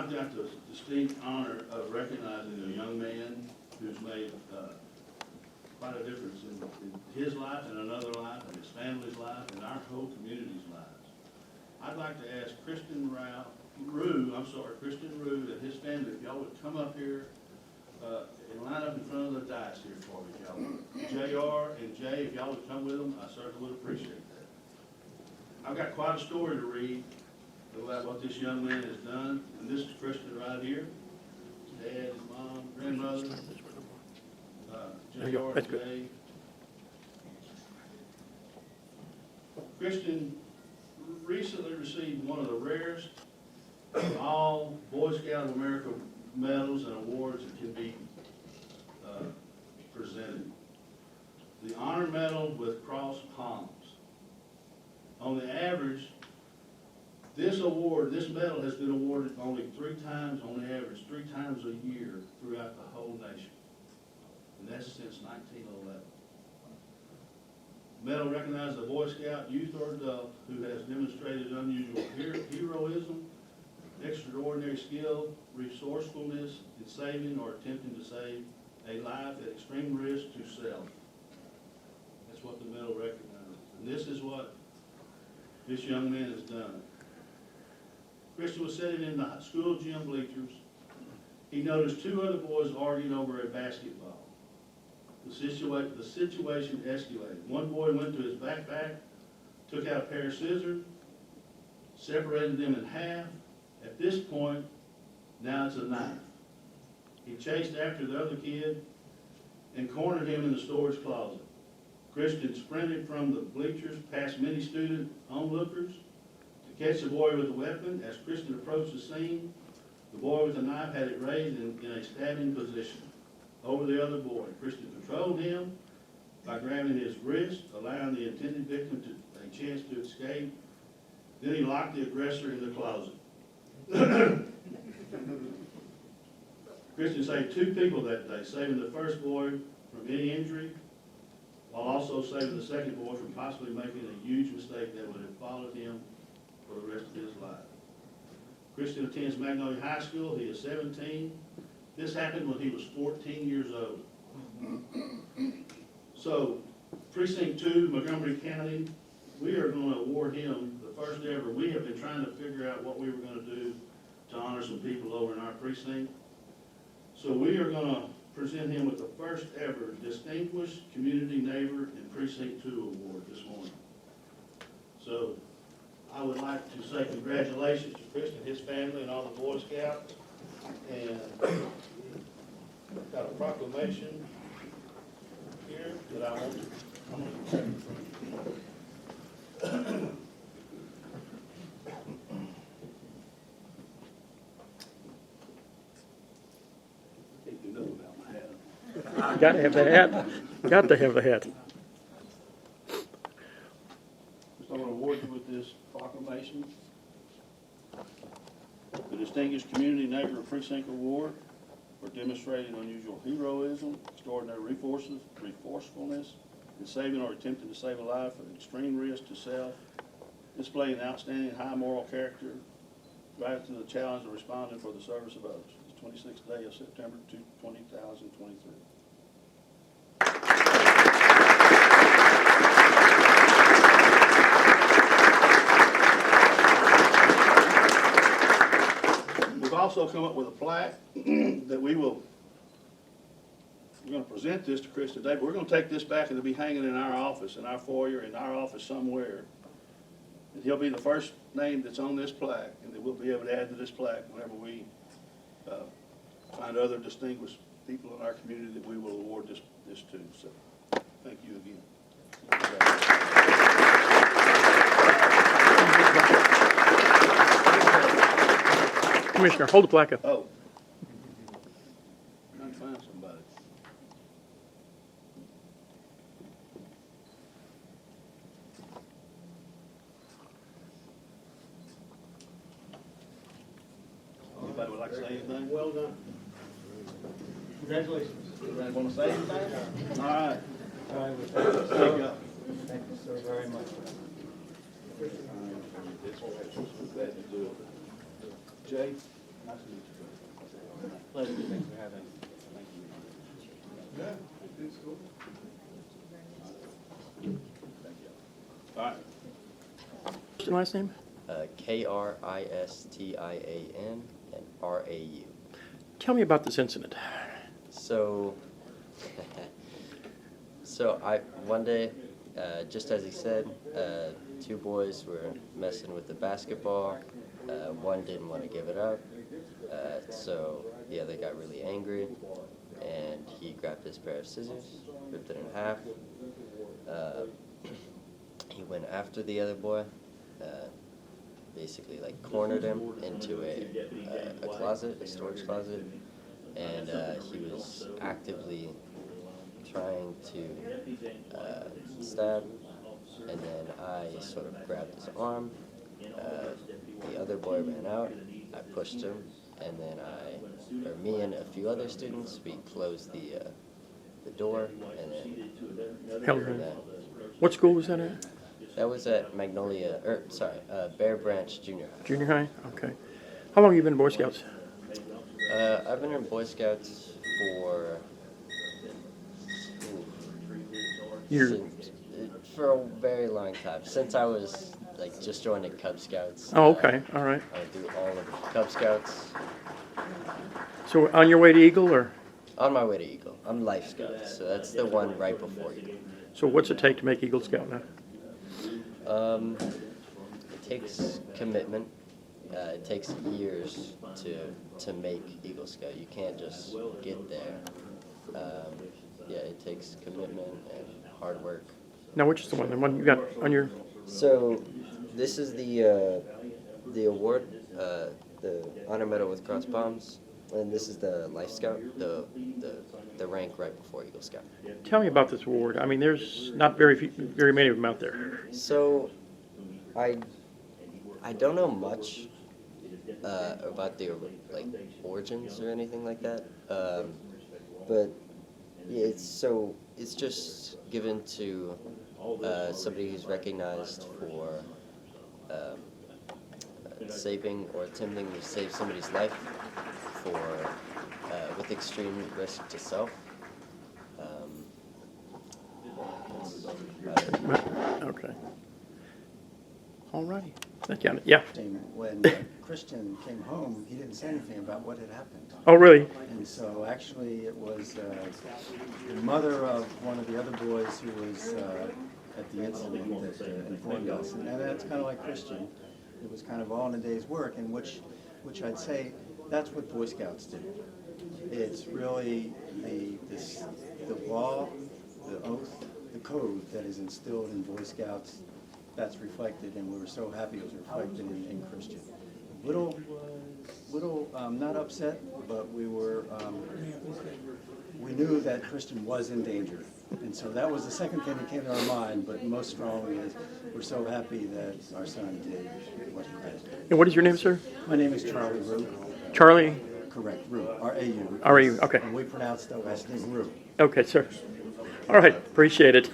I've got the distinct honor of recognizing a young man who's made quite a difference in his life and another life, and his family's life, and our whole community's lives. I'd like to ask Kristian Rau and his family, if y'all would come up here and line up in front of the dais here for me, y'all. JR and Jay, if y'all would come with them, I certainly would appreciate that. I've got quite a story to read about what this young man has done, and this is Kristian right here. His dad, his mom, grandmother, JR and Jay. Kristian recently received one of the rarest of all Boy Scout of America medals and awards that can be presented. The Honor Medal with Cross Palms. On the average, this medal has been awarded only 3 times, on the average, 3 times a year throughout the whole nation. And that's since 1911. Medal recognizes a Boy Scout, youth or adult, who has demonstrated unusual heroism, extraordinary skill, resourcefulness in saving or attempting to save a life at extreme risk to self. That's what the medal recognizes. And this is what this young man has done. Kristian was sitting in the school gym bleachers. He noticed 2 other boys arguing over a basketball. The situation escalated. One boy went to his backpack, took out a pair of scissors, separated them in half. At this point, now it's a knife. He chased after the other kid and cornered him in the storage closet. Kristian sprinted from the bleachers past many student onlookers to catch the boy with the weapon. As Kristian approached the scene, the boy with the knife had it raised in a stabbing position over the other boy. Kristian controlled him by grabbing his wrist, allowing the intended victim a chance to escape. Then he locked the aggressor in the closet. Kristian saved 2 people that day, saving the first boy from any injury, while also saving the second boy from possibly making a huge mistake that would have followed him for the rest of his life. Kristian attends Magnolia High School. He is 17. This happened when he was 14 years old. So, Precinct 2, Montgomery County, we are going to award him the first ever. We have been trying to figure out what we were going to do to honor some people over in our precinct. So we are going to present him with the first ever Distinguished Community Neighbor in Precinct 2 award this morning. So I would like to say congratulations to Kristian, his family, and all the Boy Scouts. And got a proclamation here that I'm going to Got to have the hat. Got to have the hat. So I'm going to award you with this proclamation. The Distinguished Community Neighbor Precinct Award for demonstrating unusual heroism, extraordinary resourcefulness in saving or attempting to save a life at extreme risk to self, displaying outstanding high moral character, rise to the challenge of responding for the service of others. It's 26th day of September 2023. We've also come up with a plaque that we're going to present this to Chris today, but we're going to take this back and it'll be hanging in our office, in our foyer, in our office somewhere. And he'll be the first name that's on this plaque, and that we'll be able to add to this plaque whenever we find other distinguished people in our community that we will award this to. So, thank you again. Commissioner, hold the plaque up. Oh. I'm trying to find somebody. Anybody would like to say anything? Well done. Congratulations. Anybody want to say anything? All right. Thank you. Thank you so very much. Jay? Pleasure. Thanks for having us. All right. What's your last name? Kristian and Rau. Tell me about this incident. So, one day, just as he said, two boys were messing with the basketball. One didn't want to give it up, so the other got really angry, and he grabbed his pair of scissors, ripped it in half. He went after the other boy, basically like cornered him into a closet, a storage closet, and he was actively trying to stab, and then I sort of grabbed his arm. The other boy ran out, I pushed him, and then me and a few other students, we closed the door, and then Held from her. that. What school was that at? That was at Bear Branch Junior High. Junior high? Okay. How long have you been in Boy Scouts? I've been in Boy Scouts for Years. for a very long time. Since I was like just joining Cub Scouts. Oh, okay. All right. I went through all of Cub Scouts. So on your way to Eagle, or On my way to Eagle. I'm Life Scout, so that's the one right before Eagle. so what's it take to make Eagle Scout now? It takes commitment. It takes years to make Eagle Scout. You can't just get there. Yeah, it takes commitment and hard work. Now, which is the one you got on your? So, this is the award, the honor medal with cross palms, and this is the Life Scout, the rank right before Eagle Scout. Tell me about this award. I mean, there's not very many of them out there. So, I don't know much about the origins or anything like that, but yeah, it's just given to somebody who's recognized for saving or attempting to save somebody's life with extreme risk to self. Okay. All righty. Thank you. Yeah. When Kristian came home, he didn't say anything about what had happened. Oh, really? And so actually it was the mother of one of the other boys who was at the incident that informed us. And that's kind of like Kristian. It was kind of all in a day's work, and which I'd say that's what Boy Scouts do. It's really the law, the oath, the code that is instilled in Boy Scouts that's reflected, and we were so happy it was reflected in Kristian. Little, not upset, but we knew that Kristian was in danger. And so that was the second thing that came to our mind, but most strongly is we're so happy that our son did what he did. And what is your name, sir? My name is Charlie Rau. Charlie? Correct, Rau, R-A-U. R-A-U, okay. And we pronounce the last name Rau. Okay, sir. All right. Appreciate it.